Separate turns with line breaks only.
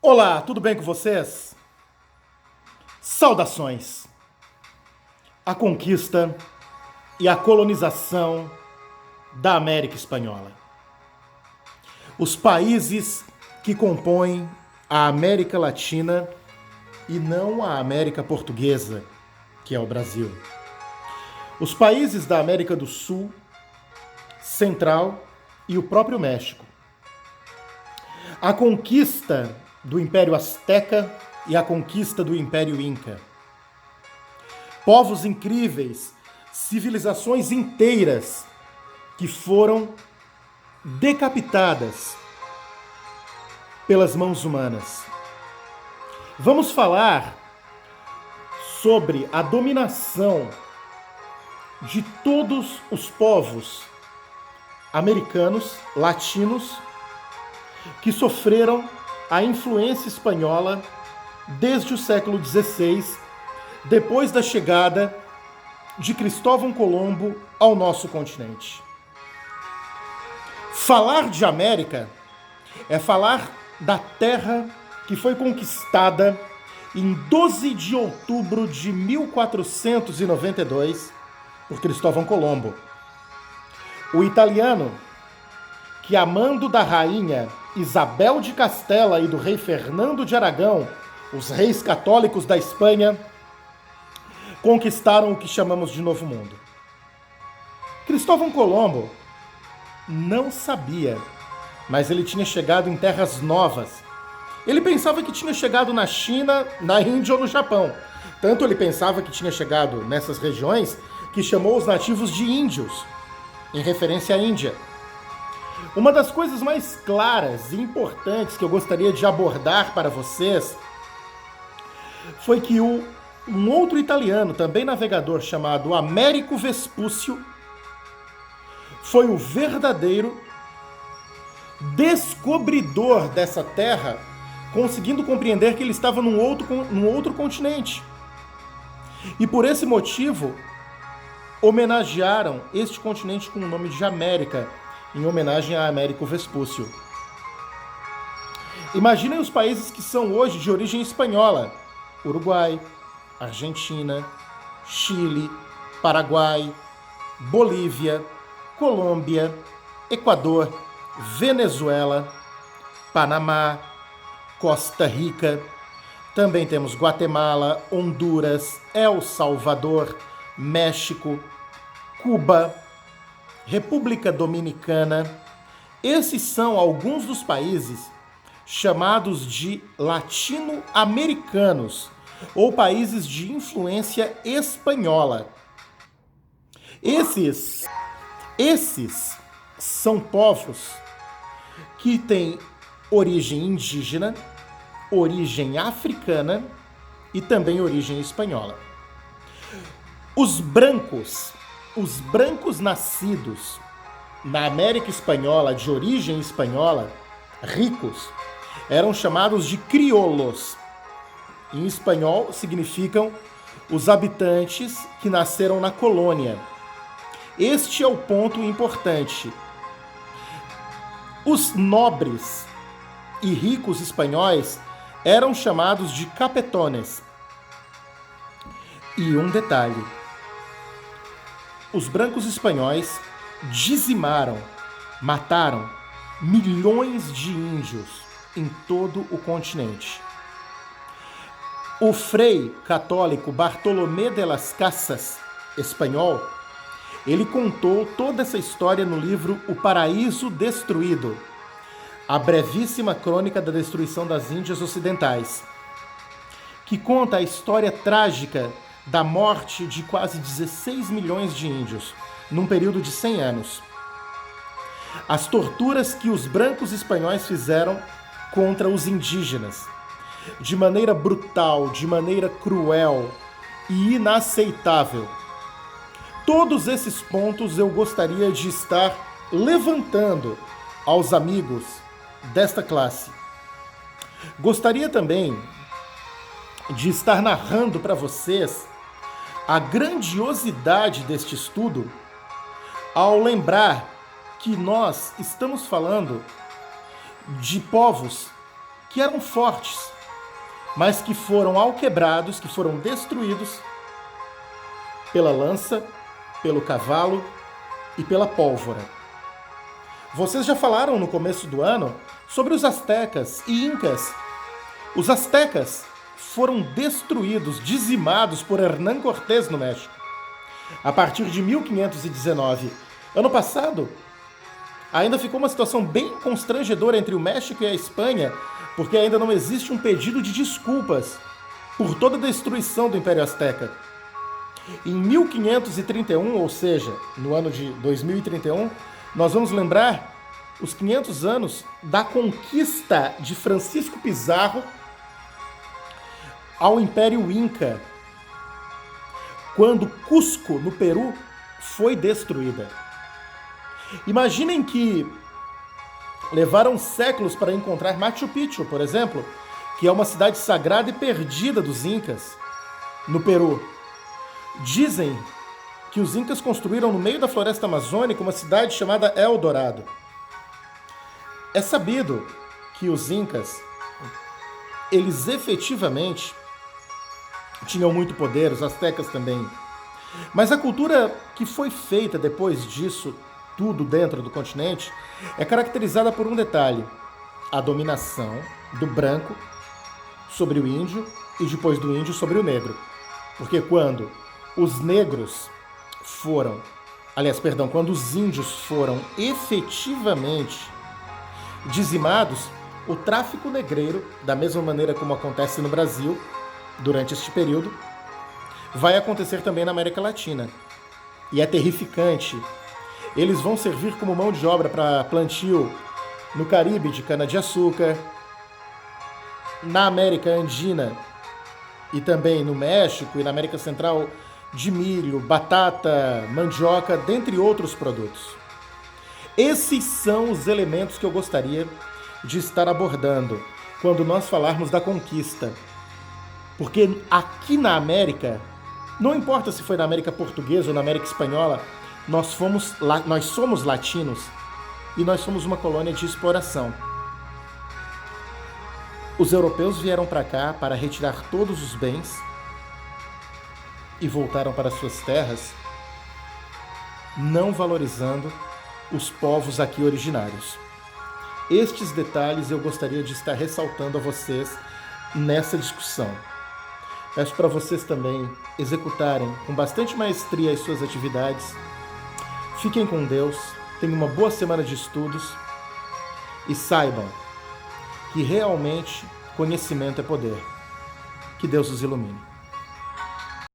Olá, tudo bem com vocês? Saudações! A conquista e a colonização da América Espanhola. Os países que compõem a América Latina e não a América Portuguesa, que é o Brasil. Os países da América do Sul, Central e o próprio México. A conquista do Império Azteca e a conquista do Império Inca. Povos incríveis, civilizações inteiras que foram decapitadas pelas mãos humanas. Vamos falar sobre a dominação de todos os povos americanos, latinos, que sofreram a influência espanhola desde o século XVI, depois da chegada de Cristóvão Colombo ao nosso continente. Falar de América é falar da terra que foi conquistada em 12 de outubro de 1492 por Cristóvão Colombo. O italiano que, amando da rainha Isabel de Castela e do rei Fernando de Aragão, os reis católicos da Espanha, conquistaram o que chamamos de Novo Mundo. Cristóvão Colombo não sabia, mas ele tinha chegado em terras novas. Ele pensava que tinha chegado na China, na Índia ou no Japão. Tanto ele pensava que tinha chegado nessas regiões que chamou os nativos de índios, em referência à Índia. Uma das coisas mais claras e importantes que eu gostaria de abordar para vocês foi que um outro italiano, também navegador, chamado Américo Vespúcio, foi o verdadeiro descobridor dessa terra, conseguindo compreender que ele estava num outro continente. E por esse motivo, homenagearam este continente com o nome de América, em homenagem a Américo Vespúcio. Imaginem os países que são hoje de origem espanhola: Uruguai, Argentina, Chile, Paraguai, Bolívia, Colômbia, Equador, Venezuela, Panamá, Costa Rica. Também temos Guatemala, Honduras, El Salvador, México, Cuba, República Dominicana. Esses são alguns dos países chamados de latino-americanos, ou países de influência espanhola. Esses são povos que têm origem indígena, origem africana e também origem espanhola. Os brancos nascidos na América Espanhola, de origem espanhola, ricos, eram chamados de crioulos. Em espanhol, significam os habitantes que nasceram na colônia. Este é o ponto importante. Os nobres e ricos espanhóis eram chamados de capetones. E um detalhe: os brancos espanhóis dizimaram, mataram milhões de índios em todo o continente. O frei católico Bartolomé de las Casas, espanhol, ele contou toda essa história no livro O Paraíso Destruído, a brevíssima crônica da destruição das Índias Ocidentais, que conta a história trágica da morte de quase 16 milhões de índios, num período de 100 anos. As torturas que os brancos espanhóis fizeram contra os indígenas, de maneira brutal, de maneira cruel e inaceitável. Todos esses pontos eu gostaria de estar levantando aos amigos desta classe. Gostaria também de estar narrando para vocês a grandiosidade deste estudo ao lembrar que nós estamos falando de povos que eram fortes, mas que foram alquebrados, que foram destruídos pela lança, pelo cavalo e pela pólvora. Vocês já falaram no começo do ano sobre os astecas e incas. Os astecas foram destruídos, dizimados por Hernán Cortés no México. A partir de 1519, ano passado, ainda ficou uma situação bem constrangedora entre o México e a Espanha, porque ainda não existe um pedido de desculpas por toda a destruição do Império Azteca. Em 1531, ou seja, no ano de 2031, nós vamos lembrar os 500 anos da conquista de Francisco Pizarro ao Império Inca, quando Cusco, no Peru, foi destruída. Imaginem que levaram séculos para encontrar Machu Picchu, por exemplo, que é uma cidade sagrada e perdida dos Incas, no Peru. Dizem que os Incas construíram no meio da floresta amazônica uma cidade chamada El Dorado. É sabido que os Incas, eles efetivamente tinham muito poder, os astecas também. Mas a cultura que foi feita depois disso, tudo dentro do continente, é caracterizada por um detalhe: a dominação do branco sobre o índio e depois do índio sobre o negro. Porque quando os negros foram, quando os índios foram efetivamente dizimados, o tráfico negreiro, da mesma maneira como acontece no Brasil durante este período, vai acontecer também na América Latina. E é terrificante. Eles vão servir como mão de obra para plantio no Caribe de cana-de-açúcar, na América Andina e também no México e na América Central, de milho, batata, mandioca, dentre outros produtos. Esses são os elementos que eu gostaria de estar abordando quando nós falarmos da conquista. Porque aqui na América, não importa se foi na América Portuguesa ou na América Espanhola, nós somos latinos e nós somos uma colônia de exploração. Os europeus vieram para cá para retirar todos os bens e voltaram para suas terras, não valorizando os povos aqui originários. Estes detalhes eu gostaria de estar ressaltando a vocês nessa discussão. Peço para vocês também executarem com bastante maestria as suas atividades. Fiquem com Deus, tenham uma boa semana de estudos e saibam que realmente conhecimento é poder. Que Deus os ilumine.